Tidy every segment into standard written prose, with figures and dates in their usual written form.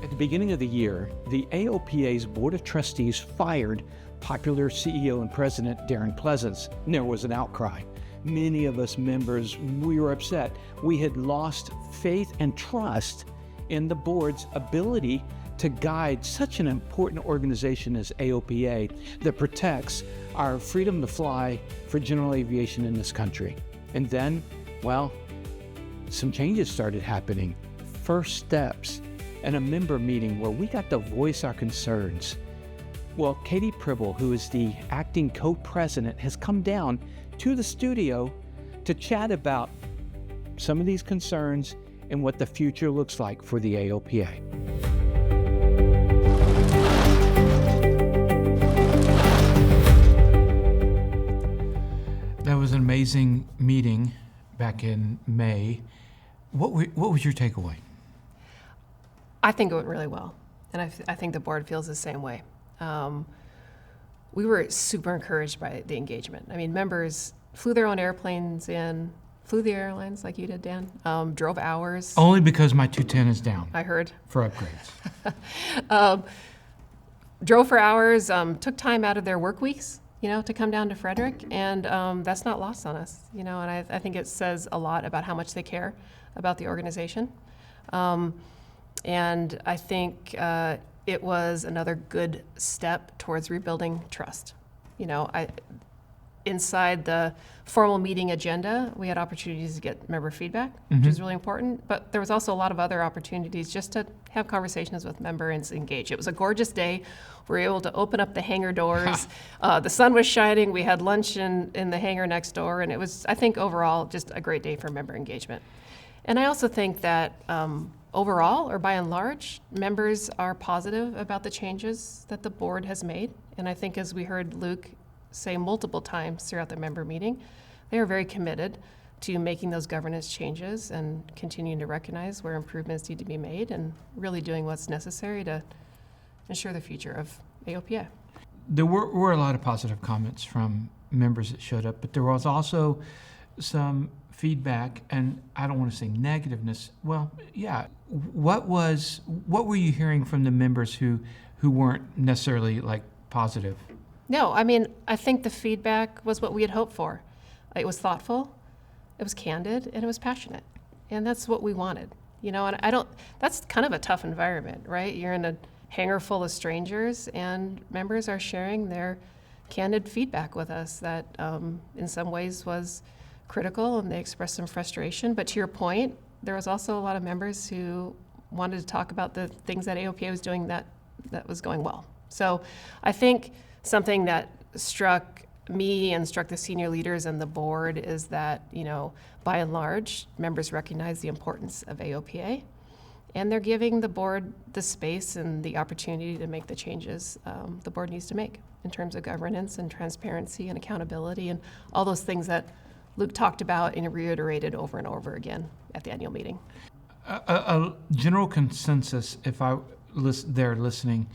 At the beginning of the year, the AOPA's Board of Trustees fired popular CEO and President Darren Pleasance. And there was an outcry. Many of us members, we were upset. We had lost faith and trust in the board's ability to guide such an important organization as AOPA that protects our freedom to fly for general aviation in this country. And then, well, some changes started happening. First steps and a member meeting where we got to voice our concerns. Well, Katie Pribyl, who is the acting co-president, has come down to the studio to chat about some of these concerns and what the future looks like for the AOPA. That was an amazing meeting back in May. What was your takeaway? I think it went really well, and I think the board feels the same way. We were super encouraged by the engagement. I mean, members flew their own airplanes in, flew the airlines like you did, Dan, drove hours. Only because my 210 is down. I heard. For upgrades. Drove for hours, took time out of their work weeks, to come down to Frederick, and that's not lost on us, and I think it says a lot about how much they care about the organization. And I think it was another good step towards rebuilding trust. Inside the formal meeting agenda, we had opportunities to get member feedback, which is really important, but there was also a lot of other opportunities just to have conversations with members and engage. It was a gorgeous day. We were able to open up the hangar doors. The sun was shining. We had lunch in the hangar next door, and it was, I think, overall, just a great day for member engagement. And I also think that overall, or by and large, members are positive about the changes that the board has made. And I think, as we heard Luke say multiple times throughout the member meeting, they are very committed to making those governance changes and continuing to recognize where improvements need to be made and really doing what's necessary to ensure the future of AOPA. There were a lot of positive comments from members that showed up, but there was also some feedback, and I don't want to say negativeness. Well, yeah. What were you hearing from the members who weren't necessarily positive? No, I mean, I think the feedback was what we had hoped for. It was thoughtful, it was candid, and it was passionate. And that's what we wanted. And that's kind of a tough environment, right? You're in a hangar full of strangers, and members are sharing their candid feedback with us that in some ways was critical, and they expressed some frustration. But to your point, there was also a lot of members who wanted to talk about the things that AOPA was doing that was going well. So I think something that struck me and struck the senior leaders and the board is that, by and large, members recognize the importance of AOPA, and they're giving the board the space and the opportunity to make the changes the board needs to make in terms of governance and transparency and accountability and all those things that Luke talked about and reiterated over and over again at the annual meeting. A general consensus, if I there listening,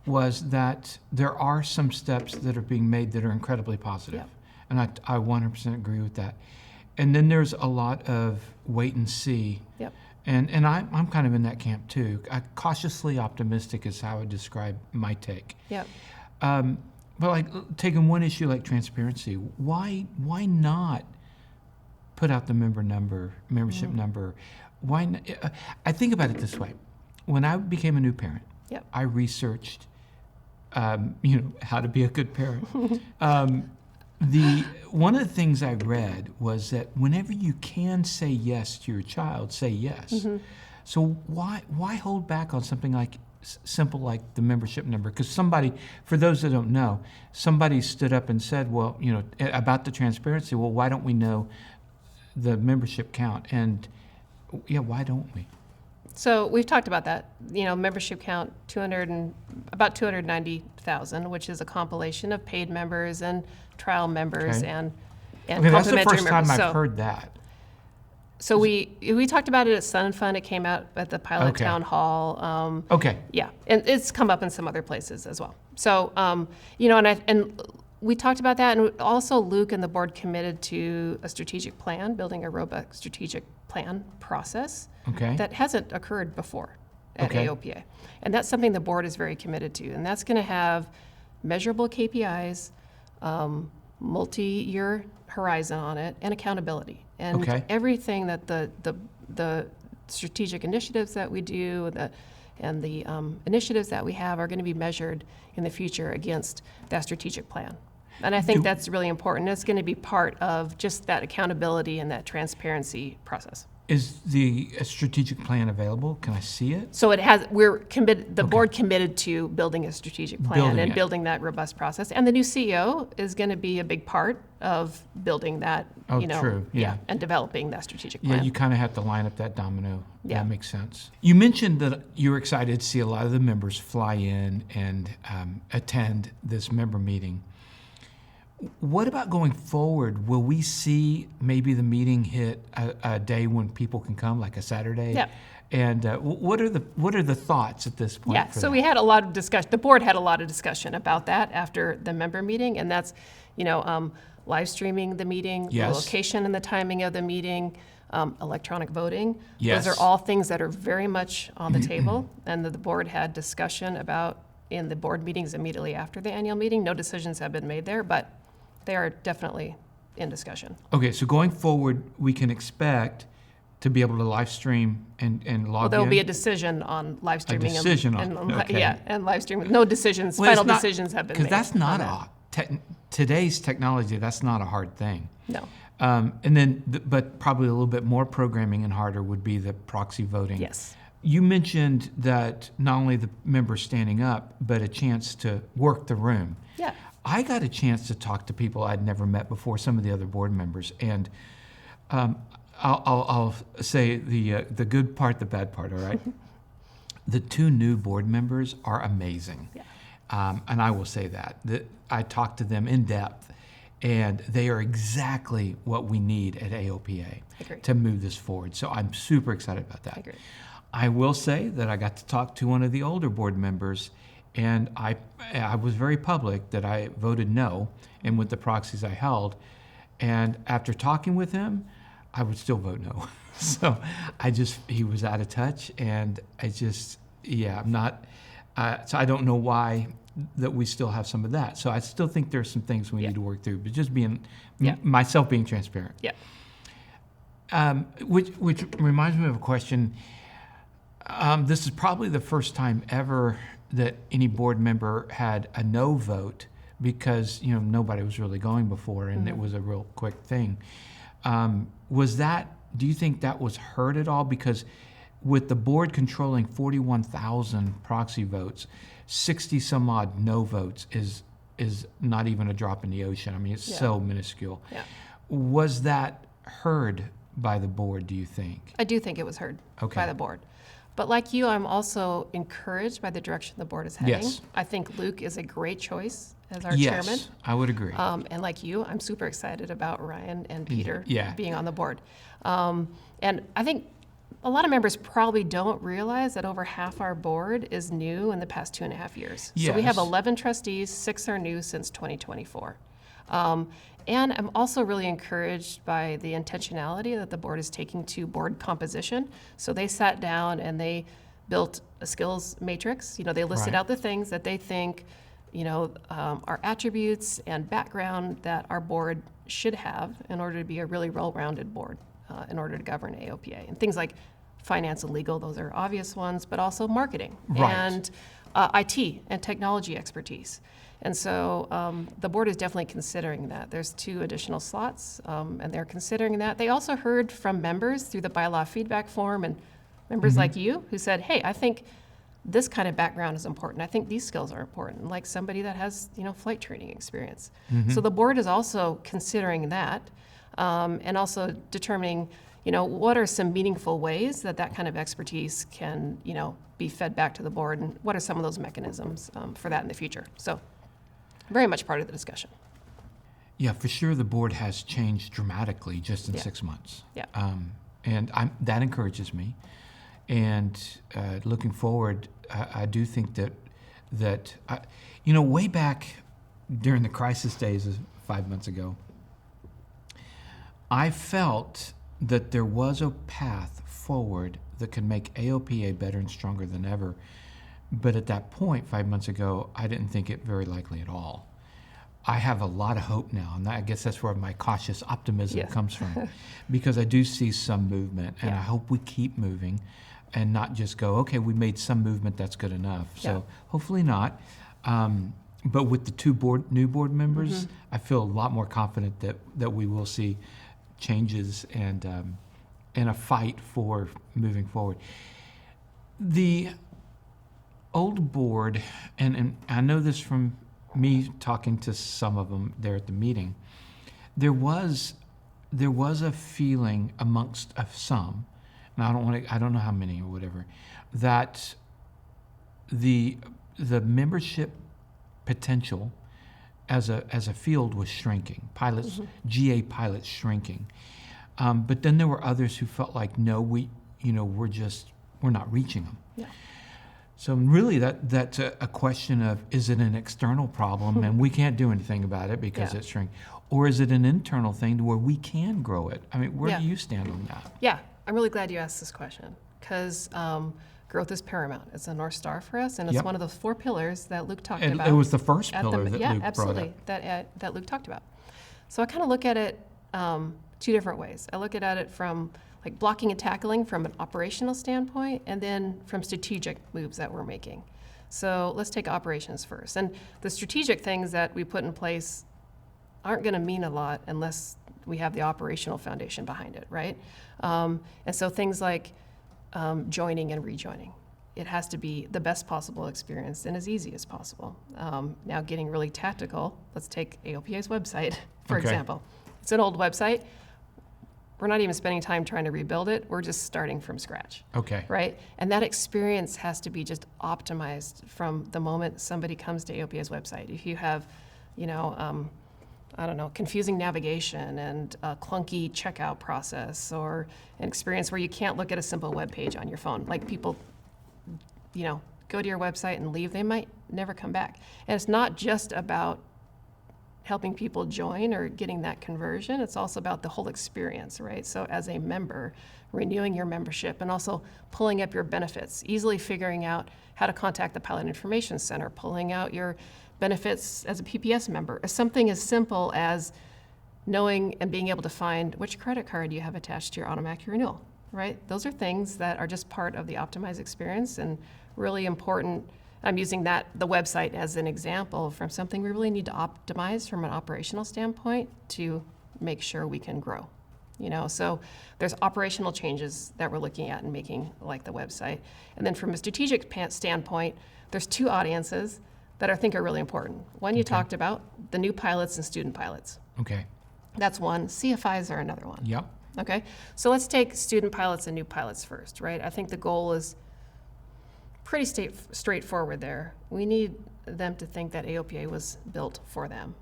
was that there are some steps that are being made that are incredibly positive. Yep. And I 100% agree with that. And then there's a lot of wait and see. Yep. And I'm kind of in that camp too. Cautiously optimistic is how I would describe my take. Yep. But taking one issue like transparency, why not put out the membership number? Why not? I think about it this way. When I became a new parent, yep. I researched how to be a good parent. One of the things I read was that whenever you can say yes to your child, say yes. Mm-hmm. So why hold back on something simple like the membership number? Because for those that don't know, somebody stood up and said, well, about the transparency, well, why don't we know the membership count? And why don't we? So we've talked about that. Membership count about 290,000, which is a compilation of paid members and trial members and complimentary members. That's the first time I've heard that. So we talked about it at Sun Fund. It came out at the pilot town hall. Yeah, and it's come up in some other places as well. So and we talked about that, and also Luke and the board committed to a strategic plan, building a robust strategic plan process that hasn't occurred before. at Okay. AOPA. And that's something the board is very committed to. And that's going to have measurable KPIs, multi-year horizon on it, and accountability. And Okay. everything that the strategic initiatives that we do, and the initiatives that we have are going to be measured in the future against that strategic plan. And I think that's really important. It's going to be part of just that accountability and that transparency process. Is the strategic plan available? Can I see it? So we're committed, the board committed to building a strategic plan Building and it. building that robust process. And the new CEO is going to be a big part of building that, Oh, true, yeah. and developing that strategic Yeah, plan. you kind of have to line up that domino. Yeah. That makes sense. You mentioned that you're excited to see a lot of the members fly in and attend this member meeting. What about going forward? Will we see maybe the meeting hit a day when people can come, like a Saturday? Yeah. And what are the thoughts at this point? Yeah, for so that? we had a lot of discussion, the board had a lot of discussion about that after the member meeting, and that's, live streaming the meeting, the Yes. location and the timing of the meeting, electronic voting. Yes. Those are all things that are very much on the table, and that the board had discussion about in the board meetings immediately after the annual meeting. No decisions have been made there, but they are definitely in discussion. Okay, so going forward, we can expect to be able to live stream and log Well, there will in? be a decision on live streaming. decision and, on- okay. Yeah, and live streaming. No decisions, Well, it's final not- decisions have been made. Because that's not on that. today's technology, that's not a hard thing. No, And then, but probably a little bit more programming and harder would be the proxy voting. yes. You mentioned that not only the members standing up, but a chance to work the room. Yeah. I got a chance to talk to people I'd never met before, some of the other board members, and I'll say the good part, the bad part, all right? The two new board members are amazing. Yeah. And I will say that I talked to them in depth, and they are exactly what we need at AOPA Agree. to move this forward. So I'm super excited about that. I agree. I will say that I got to talk to one of the older board members, and I was very public that I voted no, and with the proxies I held. And after talking with him, I would still vote no. So he was out of touch, and I'm not, so I don't know why that we still have some of that. So I still think there's some things we need to work through, but just being, myself being transparent. Yeah. Which reminds me of a question. This is probably the first time ever that any board member had a no vote because nobody was really going before, and it was a real quick thing. Do you think that was heard at all? Because with the board controlling 41,000 proxy votes, 60 some odd no votes is not even a drop in the ocean. I mean, it's so minuscule. Yeah. Was that heard by the board, do you think? I do think it was heard by the board. But like you, I'm also encouraged by the direction the board is heading. Yes. I think Luke is a great choice as our Yes, chairman. I would agree. And like you, I'm super excited about Ryan and Peter Yeah. being on the board. And I think a lot of members probably don't realize that over half our board is new in the past 2.5 years. So we have Yes. 11 trustees, 6 are new since 2024. And I'm also really encouraged by the intentionality that the board is taking to board composition. So they sat down and they built a skills matrix. They listed Right. out the things that they think, are attributes and background that our board should have in order to be a really well-rounded board, in order to govern AOPA. And things like finance and legal, those are obvious ones, but also marketing Right. and IT and technology expertise. And so the board is definitely considering that. There's 2 additional slots, and they're considering that. They also heard from members through the bylaw feedback form and members like you who said, hey, I think this kind of background is important. I think these skills are important, like somebody that has, flight training experience. So the board is also considering that and also determining, what are some meaningful ways that kind of expertise can, be fed back to the board, and what are some of those mechanisms for that in the future. So very much part of the discussion. Yeah, for sure the board has changed dramatically just in Yeah. 6 months. Yeah. And that encourages me. And looking forward, I do think that way back during the crisis days of 5 months ago, I felt that there was a path forward that can make AOPA better and stronger than ever. But at that point, 5 months ago, I didn't think it very likely at all. I have a lot of hope now, and I guess that's where my cautious optimism Yes. comes from, because I do see some movement, and Yeah. I hope we keep moving and not just go, okay, we made some movement, that's good enough. Yeah. So hopefully not. But with the new board members, Mm-hmm. I feel a lot more confident that we will see changes and a fight for moving forward. The old board, and I know this from me talking to some of them there at the meeting, there was a feeling amongst of some, and I don't know how many or whatever, that the membership potential as a field was shrinking. Pilots, GA pilots shrinking. But then there were others who felt like, no, we're not reaching them. Yeah. So really that's a question of, is it an external problem and we can't do anything about it because Yeah. it's shrinking? Or is it an internal thing to where we can grow it? I mean, where Yeah. do you stand on that? Yeah, I'm really glad you asked this question because growth is paramount. It's a North Star for us, and it's Yep. one of those 4 pillars that Luke talked It, about. it was the first at pillar that yeah, Luke absolutely, brought up. that Luke talked about. So I kind of look at it 2 different ways. I look at it from like blocking and tackling from an operational standpoint, and then from strategic moves that we're making. So let's take operations first. And the strategic things that we put in place aren't going to mean a lot unless we have the operational foundation behind it, right? And so things like joining and rejoining. It has to be the best possible experience and as easy as possible. Now getting really tactical, let's take AOPA's website, for Okay. example. It's an old website. We're not even spending time trying to rebuild it. We're just starting from scratch, Okay. right? And that experience has to be just optimized from the moment somebody comes to AOPA's website. If you have, confusing navigation and a clunky checkout process, or an experience where you can't look at a simple web page on your phone, like people, go to your website and leave, they might never come back. And it's not just about helping people join or getting that conversion, it's also about the whole experience, right? So as a member, renewing your membership and also pulling up your benefits, easily figuring out how to contact the Pilot Information Center, pulling out your benefits as a PPS member. Something as simple as knowing and being able to find which credit card you have attached to your automatic renewal, right? Those are things that are just part of the optimized experience and really important. I'm using the website as an example from something we really need to optimize from an operational standpoint to make sure we can grow. So there's operational changes that we're looking at and making, like the website. And then from a strategic standpoint, there's 2 audiences that I think are really important. One you talked about, the new pilots and student pilots. Okay. That's one. CFIs are another one. Yep. Okay, so let's take student pilots and new pilots first, right? I think the goal is pretty straightforward there. We need them to think that AOPA was built for them.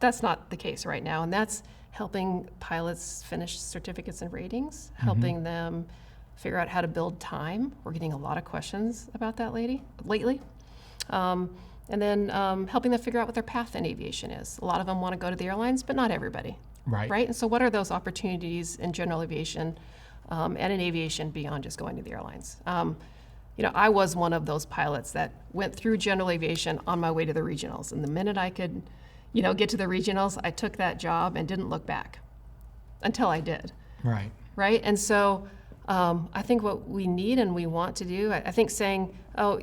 That's not the case right now, and that's helping pilots finish certificates and ratings, helping them figure out how to build time. We're getting a lot of questions about that lately. And then helping them figure out what their path in aviation is. A lot of them want to go to the airlines, but not everybody. Right. And so what are those opportunities in general aviation and in aviation beyond just going to the airlines? I was one of those pilots that went through general aviation on my way to the regionals. And the minute I could, get to the regionals, I took that job and didn't look back until I did. Right. And so I think what we need and we want to do, I think saying,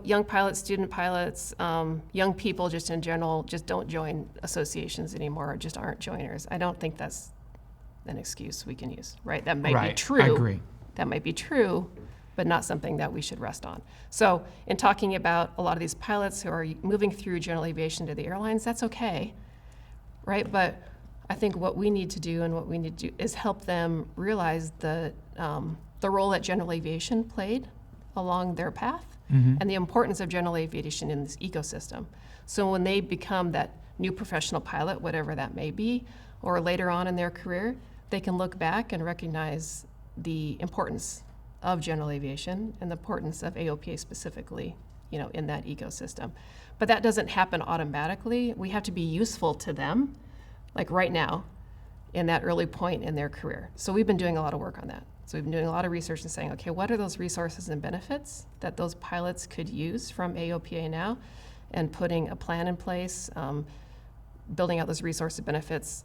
young pilots, student pilots, young people just in general, just don't join associations anymore or just aren't joiners. I don't think that's an excuse we can use, right? That might be true. I agree. That might be true, but not something that we should rest on. So in talking about a lot of these pilots who are moving through general aviation to the airlines, that's okay, right? But I think what we need to do and what we need to do is help them realize the role that general aviation played along their path and the importance of general aviation in this ecosystem. So when they become that new professional pilot, whatever that may be, or later on in their career, they can look back and recognize the importance of general aviation and the importance of AOPA specifically, in that ecosystem. But that doesn't happen automatically. We have to be useful to them, like right now, in that early point in their career. So we've been doing a lot of work on that. So we've been doing a lot of research and saying, okay, what are those resources and benefits that those pilots could use from AOPA now, and putting a plan in place, building out those resource and benefits,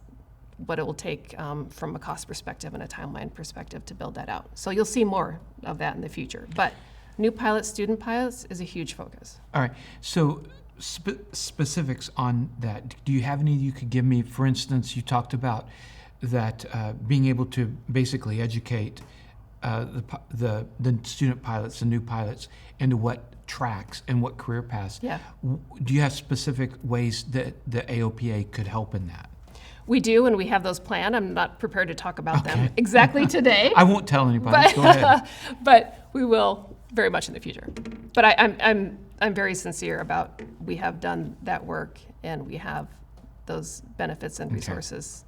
what it will take from a cost perspective and a timeline perspective to build that out. So you'll see more of that in the future. But new pilots, student pilots is a huge focus. All right. So specifics on that. Do you have any you could give me? For instance, you talked about that being able to basically educate the student pilots, the new pilots, into what tracks and what career paths. Yeah. Do you have specific ways that the AOPA could help in that? We do, and we have those planned. I'm not prepared to talk about them exactly today. I won't tell anybody. Go ahead. But we will very much in the future. But I'm very sincere about, we have done that work, and we have those benefits and resources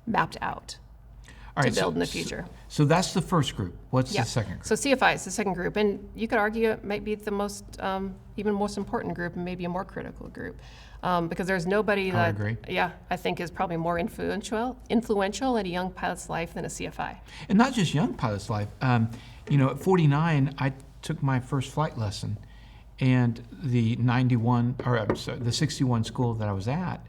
mapped out to build in the future. So that's the first group. What's the second group? So CFI is the second group, and you could argue it might be the most, even most important group, and maybe a more critical group, because there's nobody I agree. I think is probably more influential in a young pilot's life than a CFI. And not just young pilot's life. At 49, I took my first flight lesson, and the 61 school that I was at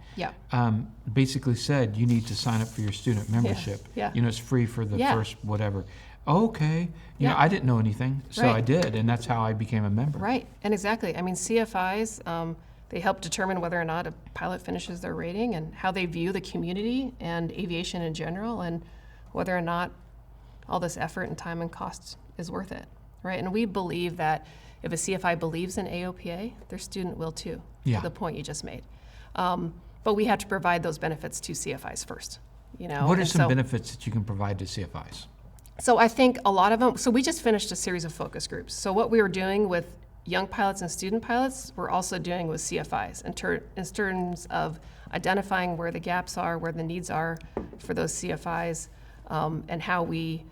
basically said, you need to sign up for your student membership. Yeah. It's free for the first whatever. Okay. I didn't know anything, so I did, and that's how I became a member. Right, and exactly. I mean, CFIs, they help determine whether or not a pilot finishes their rating and how they view the community and aviation in general, and whether or not all this effort and time and cost is worth it, right? And we believe that if a CFI believes in AOPA, their student will too, to the point you just made. But we have to provide those benefits to CFIs first. What are some benefits that you can provide to CFIs? So I think a lot of them, so we just finished a series of focus groups. So what we were doing with young pilots and student pilots, we're also doing with CFIs in terms of identifying where the gaps are, where the needs are for those CFIs, and how we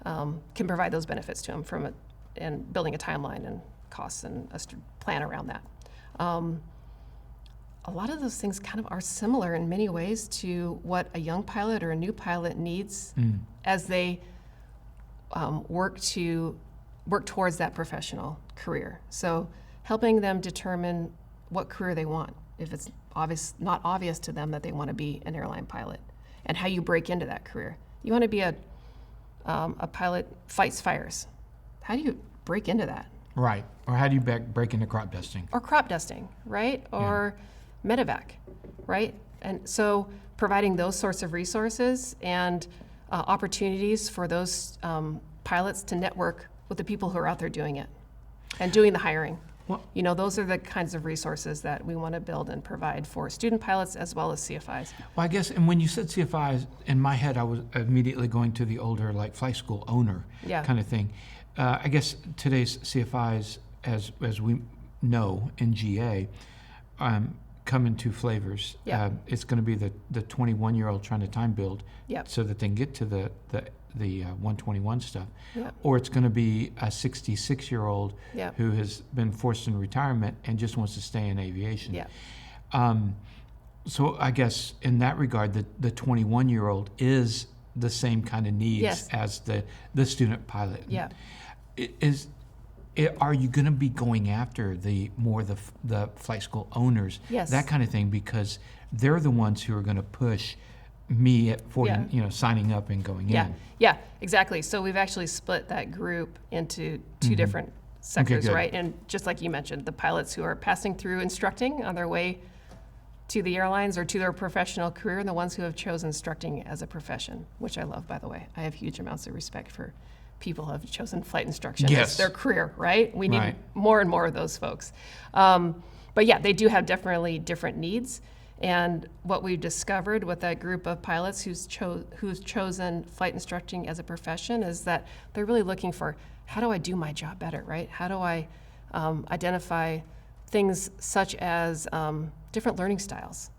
can provide those benefits to them and building a timeline and costs and a plan around that. A lot of those things kind of are similar in many ways to what a young pilot or a new pilot needs as they work towards that professional career. So helping them determine what career they want, if it's not obvious to them that they want to be an airline pilot, and how you break into that career. You want to be a pilot fights fires. How do you break into that? Right. Or how do you break into crop dusting? Or crop dusting, right? Or medevac, right? And so providing those sorts of resources and opportunities for those pilots to network with the people who are out there doing it and doing the hiring. Well, those are the kinds of resources that we want to build and provide for student pilots as well as CFIs. Well, I guess, and when you said CFIs, in my head, I was immediately going to the older, like, flight school owner kind of thing. I guess today's CFIs, as we know in GA, come in two flavors. It's going to be the 21-year-old trying to time build so that they can get to the 121 stuff, or it's going to be a 66-year-old who has been forced into retirement and just wants to stay in aviation. So I guess in that regard, the 21-year-old is the same kind of needs as the student pilot. Are you going to be going after the flight school owners, that kind of thing, because they're the ones who are going to push me at 40, signing up and going in? Yeah, exactly. So we've actually split that group into two different sectors, right? And just like you mentioned, the pilots who are passing through instructing on their way to the airlines or to their professional career, and the ones who have chosen instructing as a profession, which I love, by the way. I have huge amounts of respect for people who have chosen flight instruction as their career, right? We need more and more of those folks. But yeah, they do have definitely different needs. And what we've discovered with that group of pilots who's chosen flight instructing as a profession is that they're really looking for, how do I do my job better, right? How do I identify things such as different learning styles,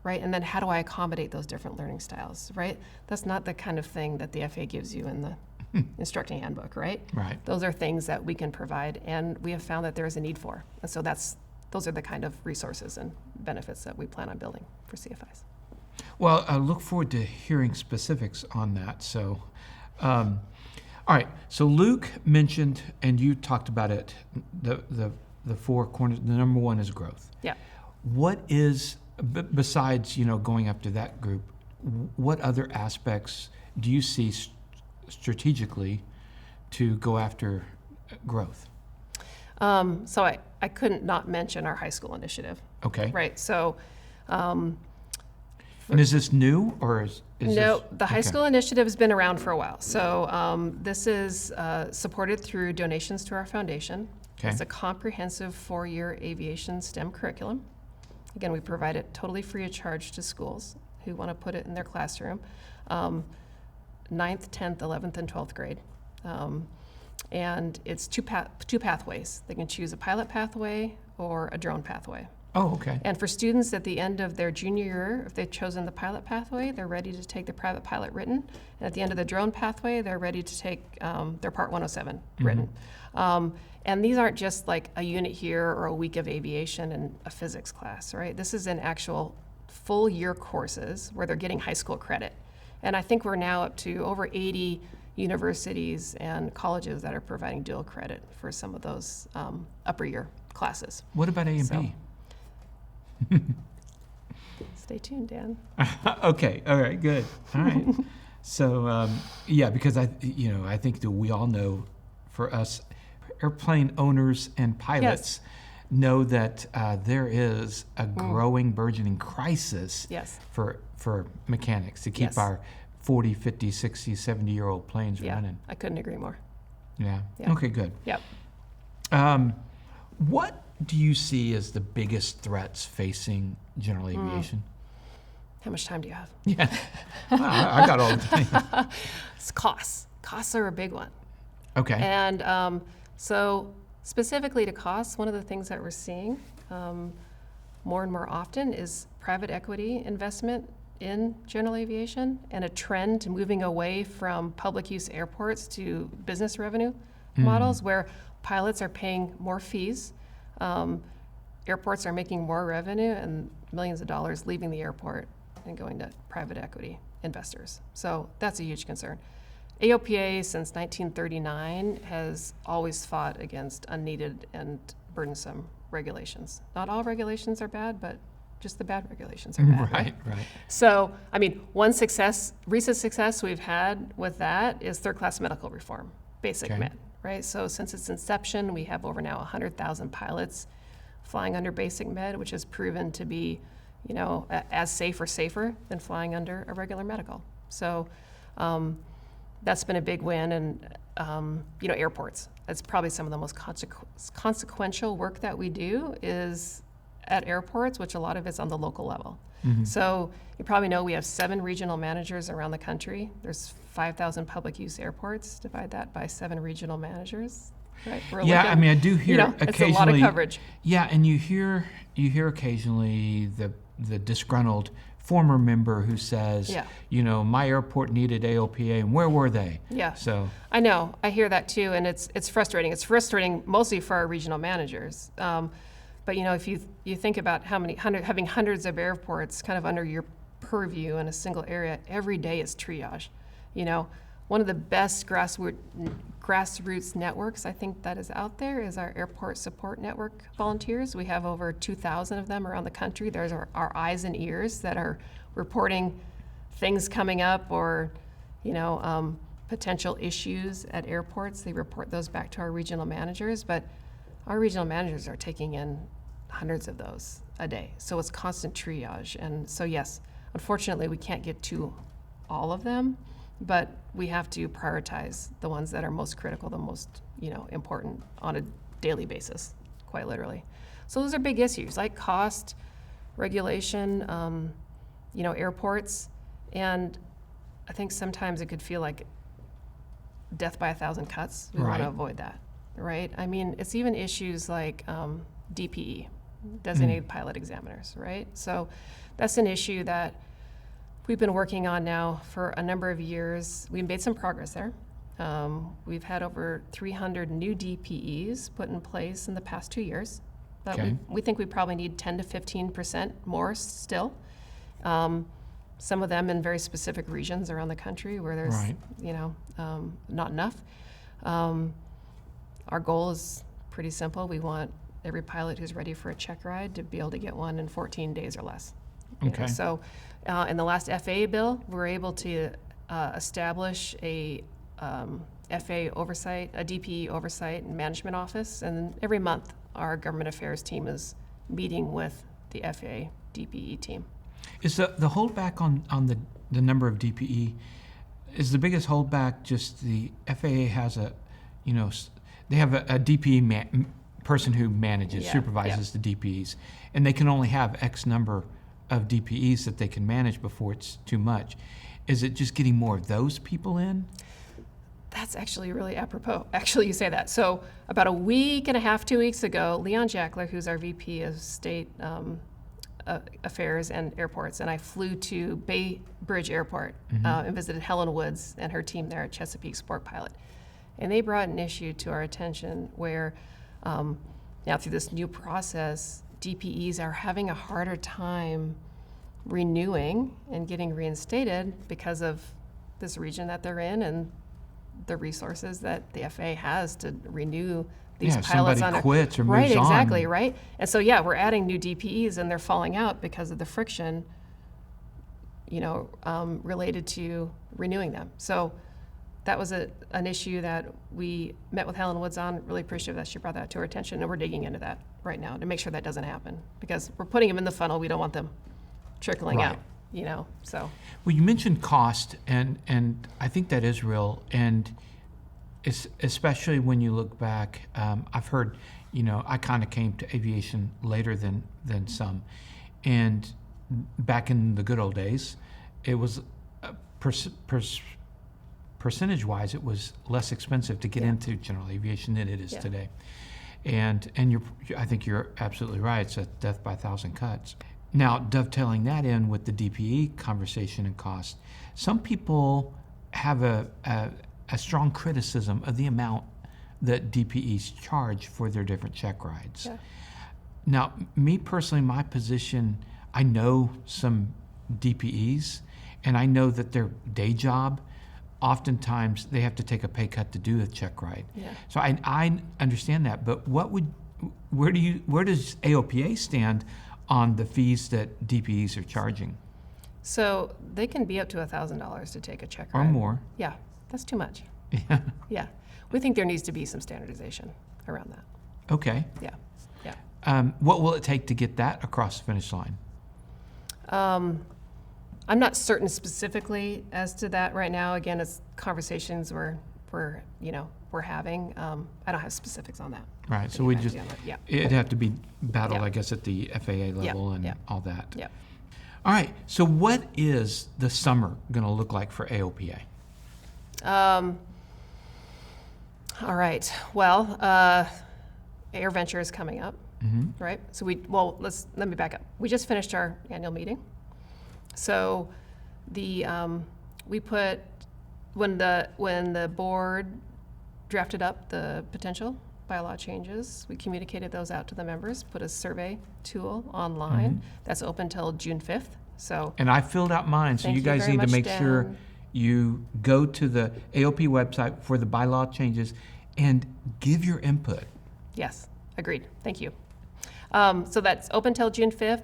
right? And then how do I accommodate those different learning styles, right? That's not the kind of thing that the FAA gives you in the instructing handbook, right? Right. Those are things that we can provide, and we have found that there is a need for. And so those are the kind of resources and benefits that we plan on building for CFIs. Well, I look forward to hearing specifics on that. So, all All right. So Luke mentioned, and you talked about it, the four corners. The number one is growth. Yeah. What is, besides, going after that group, what other aspects do you see strategically to go after growth? So I couldn't not mention our high school initiative. Okay. Right. So, And is this new, or is no, this, the high okay. school initiative has been around for a while. So this is supported through donations to our foundation. Okay. It's a comprehensive 4-year aviation STEM curriculum. Again, we provide it totally free of charge to schools who want to put it in their classroom. 9th, 10th, 11th, and 12th grade. And it's two pathways. They can choose a pilot pathway or a drone pathway. Oh, okay. And for students at the end of their junior year, if they've chosen the pilot pathway, they're ready to take the private pilot written. And at the end of the drone pathway, they're ready to take their Part 107 written. And these aren't just like a unit here or a week of aviation and a physics class, right? This is an actual full year courses where they're getting high school credit. And I think we're now up to over 80 universities and colleges that are providing dual credit for some of those upper year classes. What about A and So- B? Stay tuned, Dan. Okay. All right. Good. All right. So yeah, because I think that we all know, for us, airplane owners and pilots know that there is a growing, burgeoning crisis Yes. for mechanics to keep Yes. our 40, 50, 60, 70-year-old planes Yeah, running. I couldn't agree more. Yeah. Yeah. Okay. Good. Yep. What do you see as the biggest threats facing general aviation? How much time do you have? Yeah. I got all the time. It's costs. Costs are a big one. Okay. And so specifically to costs, one of the things that we're seeing more and more often is private equity investment in general aviation and a trend to moving away from public use airports to business revenue models where pilots are paying more fees, airports are making more revenue, and millions of dollars leaving the airport and going to private equity investors. So that's a huge concern. AOPA since 1939 has always fought against unneeded and burdensome regulations. Not all regulations are bad, but just the bad regulations are bad. Right. So, I mean, one recent success we've had with that is third-class medical reform, basic Okay. med, right? So since its inception, we have over now 100,000 pilots flying under basic med, which has proven to be, as safe or safer than flying under a regular medical. So that's been a big win. And, airports, that's probably some of the most consequential work that we do is at airports, which a lot of it's on the local level. So you probably know we have 7 regional managers around the country. There's 5,000 public use airports. Divide that by 7 regional managers. Right? Yeah, I mean, I do hear occasionally. It's a lot of coverage. Yeah, and you hear occasionally the disgruntled former member who says, my airport needed AOPA, and where were they? Yeah. So I know. I hear that too, and it's frustrating. It's frustrating mostly for our regional managers. But if you think about having hundreds of airports kind of under your purview in a single area, every day is triage. One of the best grassroots networks I think that is out there is our airport support network volunteers. We have over 2,000 of them around the country. There's our eyes and ears that are reporting things coming up or, potential issues at airports. They report those back to our regional managers, but our regional managers are taking in hundreds of those a day. So it's constant triage. And so yes, unfortunately we can't get to all of them, but we have to prioritize the ones that are most critical, the most, important on a daily basis, quite literally. So those are big issues like cost, regulation, airports. And I think sometimes it could feel like death by 1,000 cuts. We want to avoid that, right? I mean, it's even issues like DPE, designated pilot examiners, right? So that's an issue that we've been working on now for a number of years. We've made some progress there. We've had over 300 new DPEs put in place in the past 2 years. But Okay. we think we probably need 10 to 15% more still. some of them in very specific regions around the country where there's, Right. not enough. Our goal is pretty simple. We want every pilot who's ready for a check ride to be able to get one in 14 days or less. You know, Okay. So in the last FAA bill, we were able to establish a FAA oversight, a DPE oversight and management office, and every month our government affairs team is meeting with the FAA DPE team. Is the holdback on the number of DPE, is the biggest holdback just the FAA has they have a DPE person who manages, Yeah, supervises the DPEs, and they can only have X number of DPEs that they can manage before it's too much. Is it just getting more of those people in? That's actually really apropos. Actually, you say that. So about a week and a half, 2 weeks ago, Leon Jackler, who's our VP of State Affairs and Airports, and I flew to Bay Bridge Airport and visited Helen Woods and her team there at Chesapeake Sport Pilot. And they brought an issue to our attention where now through this new process, DPEs are having a harder time renewing and getting reinstated because of this region that they're in and the resources that the FAA has to renew these pilots somebody on quits or moves right, on. exactly, right? And so we're adding new DPEs and they're falling out because of the friction, related to renewing them. So that was an issue that we met with Helen Woods on. Really appreciative that she brought that to our attention, and we're digging into that right now to make sure that doesn't happen because we're putting them in the funnel. We don't want them trickling Right. out, so. Well, you mentioned cost, and I think that is real, and it's especially when you look back. I've heard, I kind of came to aviation later than some, and back in the good old days, it was percentage-wise, it was less expensive to get into general aviation than it is today. And I think you're absolutely right. It's a death by a thousand cuts. Now, dovetailing that in with the DPE conversation and cost, some people have a strong criticism of the amount that DPEs charge for their different check rides. Yeah. Now, me personally, my position, I know some DPEs, and I know that their day job, oftentimes they have to take a pay cut to do a check ride. Yeah. So I understand that, but where does AOPA stand on the fees that DPEs are charging? So they can be up to $1,000 to take a check ride. Or more. Yeah, that's too much. Yeah. Yeah, we think there needs to be some standardization around that. Okay. Yeah. What will it take to get that across the finish line? I'm not certain specifically as to that right now. Again, it's conversations we're having. I don't have specifics on that. Right. So we just, Yeah. it'd have to be battled, Yeah. I guess, at the FAA level and yeah. all that. Yeah. All right. So what is the summer going to look like for AOPA? All right. Well, AirVenture is coming up, right? So let me back up. We just finished our annual meeting. So we put, when the board drafted up the potential bylaw changes, we communicated those out to the members, put a survey tool online that's open till June 5th. So And I filled out mine, so Thank you you guys very need to much, make sure Dan. you go to the AOP website for the bylaw changes and give your input. yes, agreed. Thank you. So that's open till June 5th.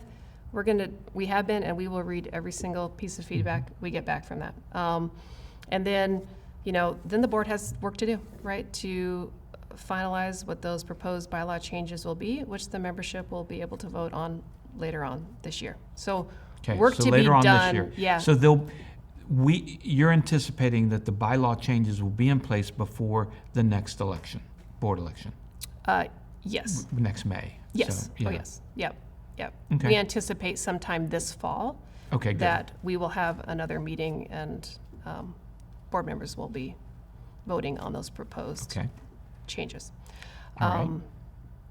We have been, and we will read every single piece of feedback we get back from that. And then, then the board has work to do, right? To finalize what those proposed bylaw changes will be, which the membership will be able to vote on later on this year. So Okay, work so to later be on done. this year. Yeah. So you're anticipating that the bylaw changes will be in place before the next election, board election, Yes. next May. Yes. So, yeah. Oh, yes. Yep. Yep. Okay. We anticipate sometime this fall Okay, good. that we will have another meeting and board members will be voting on those proposed Okay. changes. All right.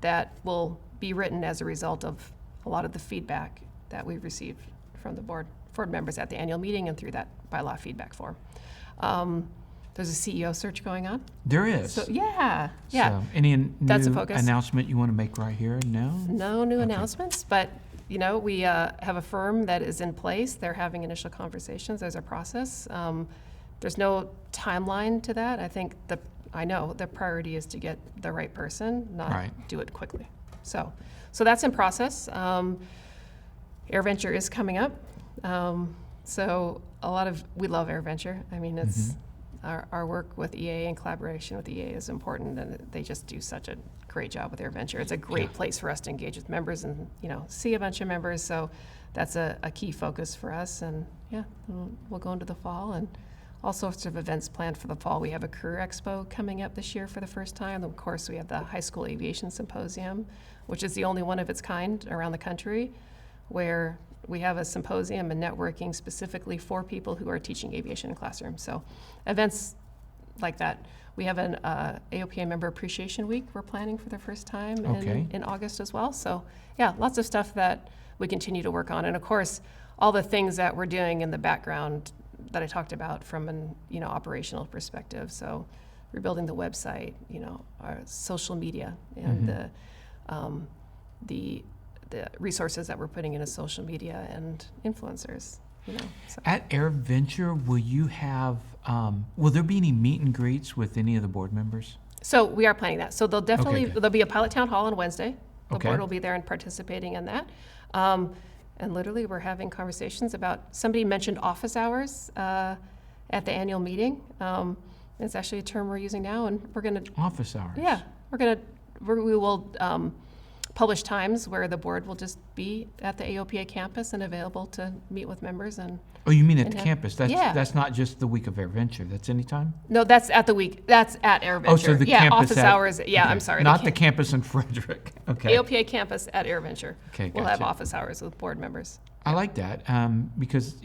That will be written as a result of a lot of the feedback that we've received from the board members at the annual meeting and through that bylaw feedback form. There's a CEO search going on. There is. So, yeah, yeah. So, any That's a new focus. announcement you want to make right here? No? No new Okay. announcements, but we have a firm that is in place. They're having initial conversations. There's a process. There's no timeline to that. I know the priority is to get the right person, not Right. do it quickly. So that's in process. AirVenture is coming up. So we love AirVenture. I mean, it's our work with EA and collaboration with EA is important, and they just do such a great job with AirVenture. It's a great place for us to engage with members and, see a bunch of members. So that's a key focus for us. And we'll go into the fall, and all sorts of events planned for the fall. We have a career expo coming up this year for the first time. Of course, we have the High School Aviation Symposium, which is the only one of its kind around the country, where we have a symposium and networking specifically for people who are teaching aviation in classrooms. So events like that. We have an AOPA Member Appreciation Week we're planning for the first time in August as well. So lots of stuff that we continue to work on. And of course, all the things that we're doing in the background that I talked about from an operational perspective. So rebuilding the website, our social media, and the resources that we're putting into social media and influencers. So. At AirVenture, will you have? Will there be any meet and greets with any of the board members? So we are planning that. So there'll be a pilot town hall on Wednesday. The Okay. board will be there and participating in that. And literally, we're having conversations about, somebody mentioned office hours at the annual meeting. It's actually a term we're using now, and we're going to. Office hours. Yeah, we will publish times where the board will just be at the AOPA campus and available to meet with members. And Oh, you mean at and the have- campus? That's Yeah. that's not just the week of AirVenture. That's any time. no, that's at the week. That's at AirVenture. Oh, so the campus office at, hours. Yeah, okay. I'm sorry. Not the campus in Frederick. Okay. AOPA campus at AirVenture. Okay, We'll have gotcha. office hours with board members. I like that because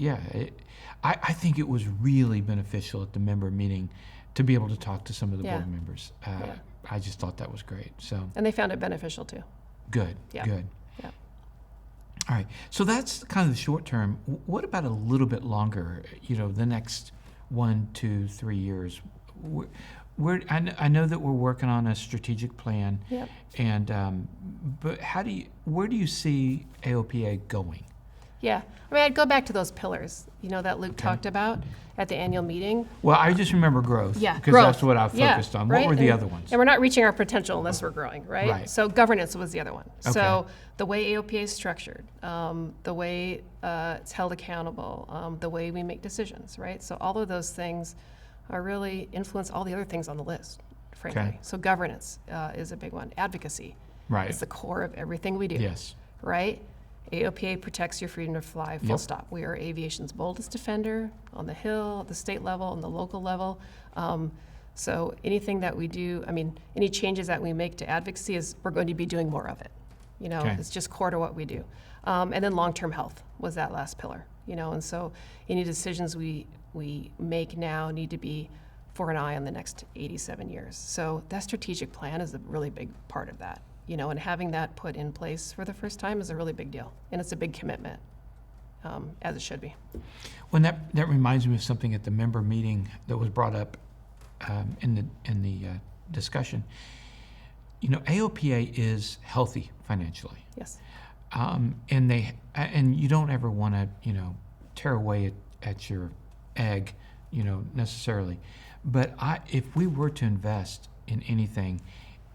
I think it was really beneficial at the member meeting to be able to talk to some of the Yeah. board members. Yeah. I just thought that was great. So And they found it beneficial too. good, Yeah. good. Yeah. All right. So that's kind of the short term. What about a little bit longer? The next 1, 2, 3 years. I know that we're working on a strategic plan. Yep. And but where do you see AOPA going? Yeah. I mean, I'd go back to those pillars, that Luke talked about at the annual meeting. Well, I just remember growth. Yeah, Because growth. that's what I focused on. What right? were the And- other ones? And we're not reaching our potential unless we're growing, right? Right. So governance was the other one. Okay. So the way AOPA is structured, the way it's held accountable, the way we make decisions, right? So all of those things are really influence all the other things on the list, frankly. Okay. So governance is a big one. Advocacy Right. is the core of everything we do. Yes. Right? AOPA protects your freedom to fly, full Yep. stop. We are aviation's boldest defender on the Hill, at the state level, and the local level. So anything that we do, any changes that we make to advocacy we're going to be doing more of it. Okay. It's just core to what we do. And then long-term health was that last pillar, and so any decisions we make now need to be for an eye on the next 87 years. So that strategic plan is a really big part of that. And having that put in place for the first time is a really big deal, and it's a big commitment, as it should be. Well, that reminds me of something at the member meeting that was brought up in the discussion. AOPA is healthy financially, Yes. and you don't ever want to tear away at your egg, necessarily. But if we were to invest in anything,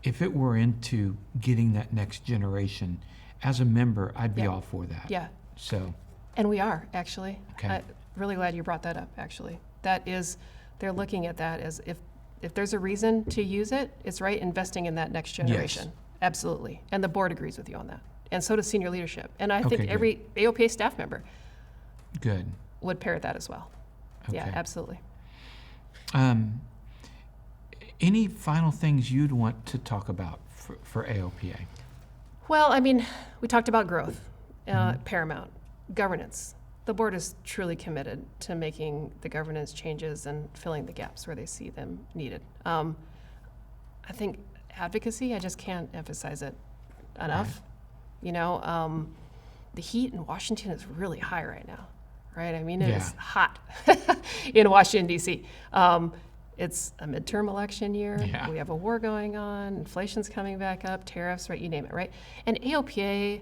if it were into getting that next generation, as a member, I'd be Yeah. all for that. Yeah. So, And we are, actually. Okay. I'm really glad you brought that up, actually. They're looking at that as if there's a reason to use it, it's right, investing in that next generation. Absolutely. And the board agrees with you on that. And so does senior leadership. And I Okay, think good. every AOPA staff member good. would parrot that as well. Yeah, Okay. absolutely. Any final things you'd want to talk about for AOPA? Well, we talked about growth, paramount, governance. The board is truly committed to making the governance changes and filling the gaps where they see them needed. I think advocacy, I just can't emphasize it enough. The heat in Washington is really high right now, right? It is hot in Washington, D.C. It's a midterm election year. Yeah. We have a war going on. Inflation's coming back up. Tariffs, right? You name it, right? And AOPA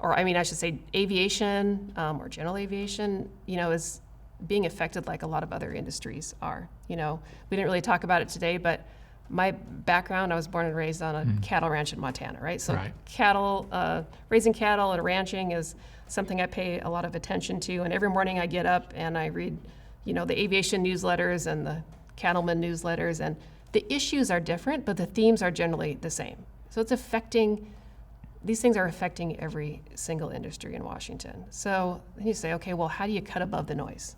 or I mean, I should say aviation or general aviation, is being affected like a lot of other industries are. We didn't really talk about it today, but my background, I was born and raised on a cattle ranch in Montana, right? So cattle, raising cattle and ranching is something I pay a lot of attention to. And every morning I get up and I read, the aviation newsletters and the cattleman newsletters, and the issues are different, but the themes are generally the same. So these things are affecting every single industry in Washington. So then you say, okay, well, how do you cut above the noise,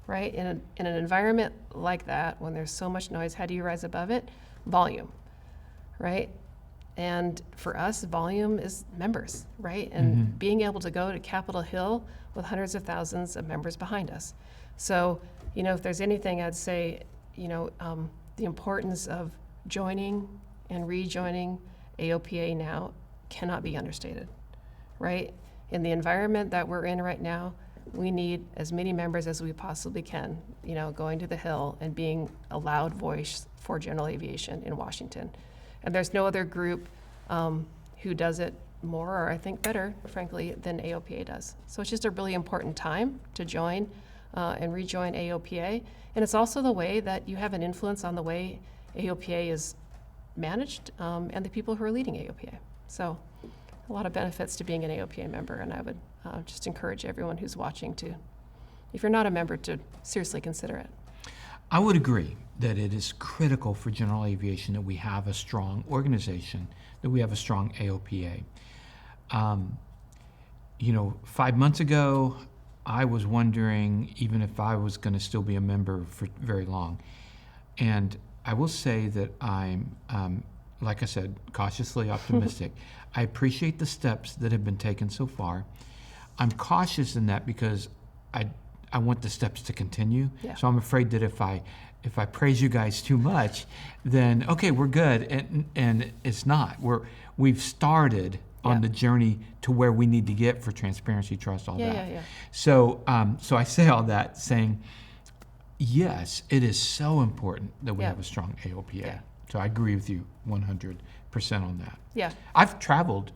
right? In an environment like that, when there's so much noise, how do you rise above it? Volume, right? And for us, volume is members, right? And being able to go to Capitol Hill with hundreds of thousands of members behind us. So, if there's anything I'd say, the importance of joining and rejoining AOPA now cannot be understated, right? In the environment that we're in right now, we need as many members as we possibly can, going to the Hill and being a loud voice for general aviation in Washington. And there's no other group who does it more, or I think better, frankly, than AOPA does. So it's just a really important time to join and rejoin AOPA. And it's also the way that you have an influence on the way AOPA is managed and the people who are leading AOPA. So a lot of benefits to being an AOPA member, and I would just encourage everyone who's watching to, if you're not a member, to seriously consider it. I would agree that it is critical for general aviation that we have a strong organization, that we have a strong AOPA. 5 months ago, I was wondering even if I was going to still be a member for very long. And I will say that I'm, like I said, cautiously optimistic. I appreciate the steps that have been taken so far. I'm cautious in that because I want the steps to continue. Yeah. So I'm afraid that if I praise you guys too much, then okay, we're good, and it's not. We've started on the journey to where we need to get for transparency, trust, all that. Yeah. So I say all that saying, yes, it is so important that we have a strong AOPA. Yeah. So I agree with you 100% on that. Yeah. I've traveled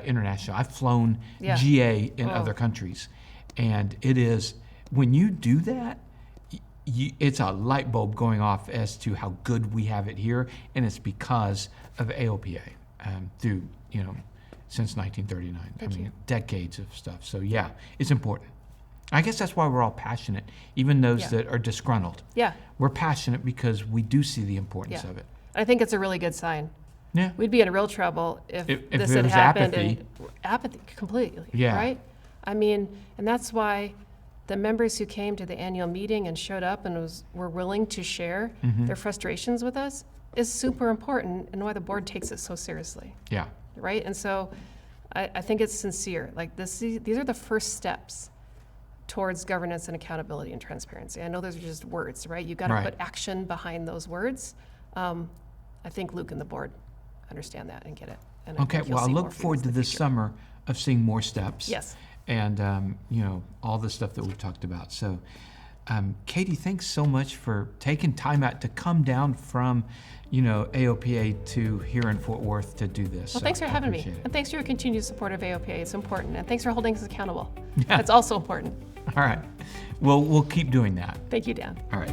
international. I've flown GA in other countries, and it is, when you do that, it's a light bulb going off as to how good we have it here, and it's because of AOPA through, since 1939. Decades of stuff. So yeah, it's important. I guess that's why we're all passionate, even those that are disgruntled. Yeah. We're passionate because we do see the importance of it. I think it's a really good sign. Yeah. We'd be in real trouble if this there had was happened. apathy. And apathy completely, Yeah. right? And that's why the members who came to the annual meeting and showed up and were willing to share their frustrations with us is super important, and why the board takes it so seriously. Yeah. Right? And so I think it's sincere. Like these are the first steps towards governance and accountability and transparency. I know those are just words, right? You've got to put action behind those words. I think Luke and the board understand that and get it. And Okay, well, I look forward to this summer of seeing more steps. Yes. And, all the stuff that we've talked about. So, Katie, thanks so much for taking time out to come down from, AOPA to here in Fort Worth to do this. Well, thanks for having me. It. And thanks for your continued support of AOPA. It's important. And thanks for holding us accountable. That's also important. All right. Well, we'll keep doing that. Thank you, Dan. All right.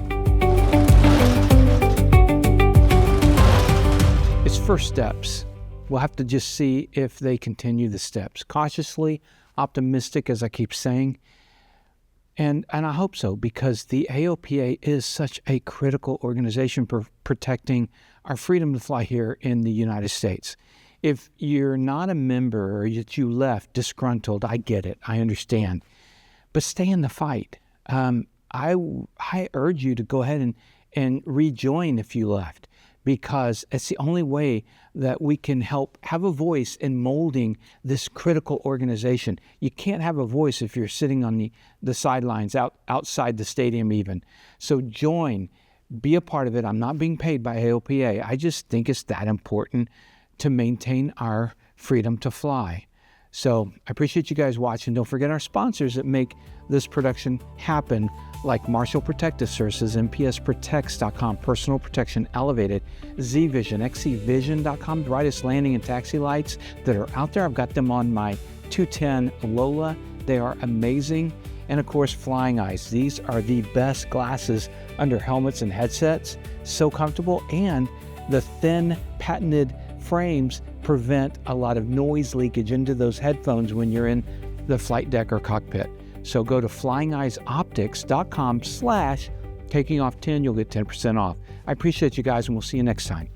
It's first steps. We'll have to just see if they continue the steps. Cautiously optimistic, as I keep saying. And I hope so, because the AOPA is such a critical organization for protecting our freedom to fly here in the United States. If you're not a member or that you left disgruntled, I get it. I understand. But stay in the fight. I urge you to go ahead and rejoin if you left, because it's the only way that we can help have a voice in molding this critical organization. You can't have a voice if you're sitting on the sidelines, outside the stadium even. So join, be a part of it. I'm not being paid by AOPA. I just think it's that important to maintain our freedom to fly. So I appreciate you guys watching. Don't forget our sponsors that make this production happen, like Marshall Protective Services, MPSProtects.com, Personal Protection Elevated, Z-Vision, XCVision.com, brightest landing and taxi lights that are out there. I've got them on my F210 Lola. They are amazing. And of course, Flying Eyes. These are the best glasses under helmets and headsets. So comfortable, and the thin patented frames prevent a lot of noise leakage into those headphones when you're in the flight deck or cockpit. So go to flyingeyesoptics.com/takingOff10. You'll get 10% off. I appreciate you guys, and we'll see you next time.